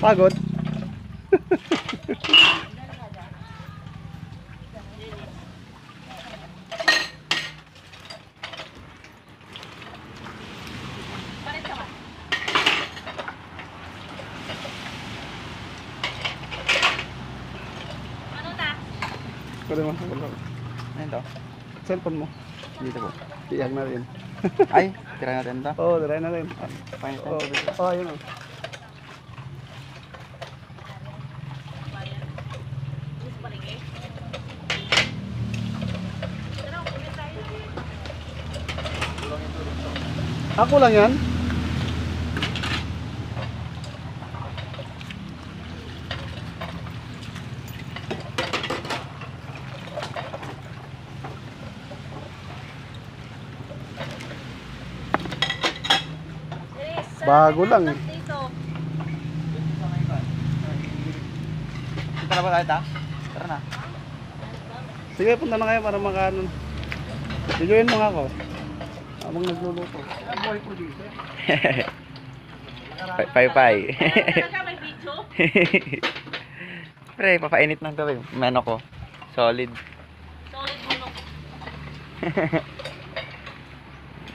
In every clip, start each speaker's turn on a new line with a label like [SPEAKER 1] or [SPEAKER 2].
[SPEAKER 1] Pagod. Kunin mo.
[SPEAKER 2] Ano to?
[SPEAKER 1] Cellphone mo.
[SPEAKER 2] Dito po.
[SPEAKER 1] Iyag na rin.
[SPEAKER 2] Ay, tira natin to.
[SPEAKER 1] Oo, diray na rin.
[SPEAKER 2] Pangit
[SPEAKER 1] Oo, yun o. Ako lang yan. Bago lang eh.
[SPEAKER 2] Tara ba tayo ta? Tara na.
[SPEAKER 1] Sige, punta na kayo para makanon. Bigyan mo nga ako. Habang nagluluto.
[SPEAKER 2] Pay. Pre, papainit ng gabi. Mano ko. Solid.
[SPEAKER 3] Solid manok.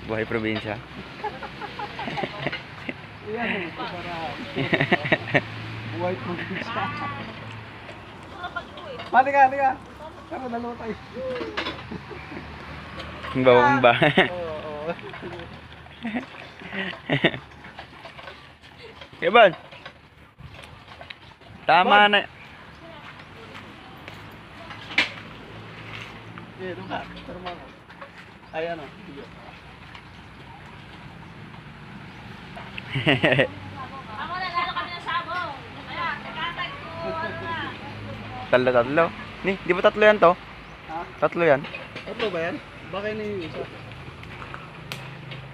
[SPEAKER 2] Buhay probinsya.
[SPEAKER 1] Buhay probinsya. Mati ka. Tara, dalawa tayo.
[SPEAKER 2] Ang bawa.
[SPEAKER 1] Oo.
[SPEAKER 2] Iban. Tama na.
[SPEAKER 1] Doon ka. Tara mo ako. Ay, ano? Sige.
[SPEAKER 3] Ako nalalo kami ng sabong. Kaya, nagkatag ko.
[SPEAKER 2] Tatlo. Ni, di ba tatlo yan to?
[SPEAKER 1] Ha?
[SPEAKER 2] Tatlo yan.
[SPEAKER 1] Tatlo ba yan? Baka yun yung isa.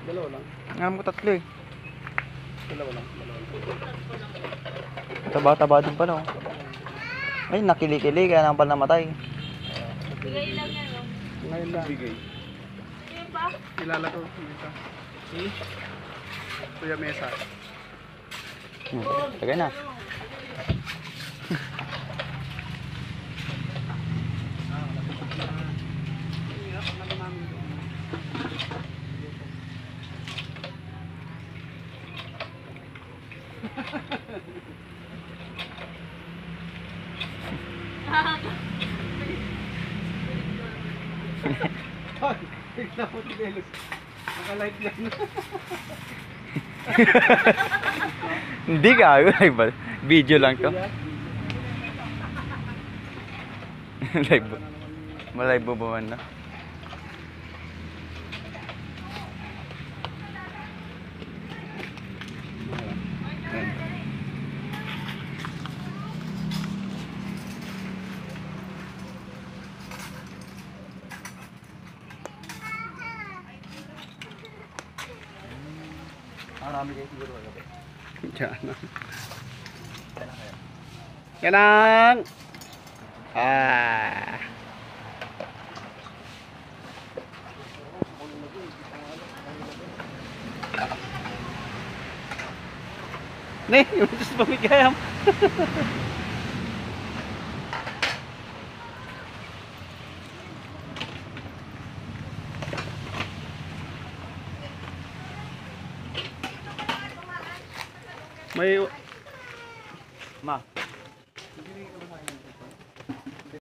[SPEAKER 1] Dalawa lang.
[SPEAKER 2] Alam ko tatlo eh.
[SPEAKER 1] Dalawa lang.
[SPEAKER 2] Taba-taba din pala oh. Ay, nakili-kili kaya naman pala namatay.
[SPEAKER 3] Bigay lang yan, no?
[SPEAKER 1] Ngayon lang. Bigay.
[SPEAKER 3] Sige pa.
[SPEAKER 1] Kilala ko. Isa. Kuya Mesa.
[SPEAKER 2] Tagay na.
[SPEAKER 1] Tignan mo si Belos. Naka-live yan.
[SPEAKER 2] Hindi ka, video lang to. Live. Malive ba man na? Marami kayo siguro kagabi.
[SPEAKER 1] Diyan. Yanang! Nih, yung gusto pamigayam. May
[SPEAKER 2] Ma.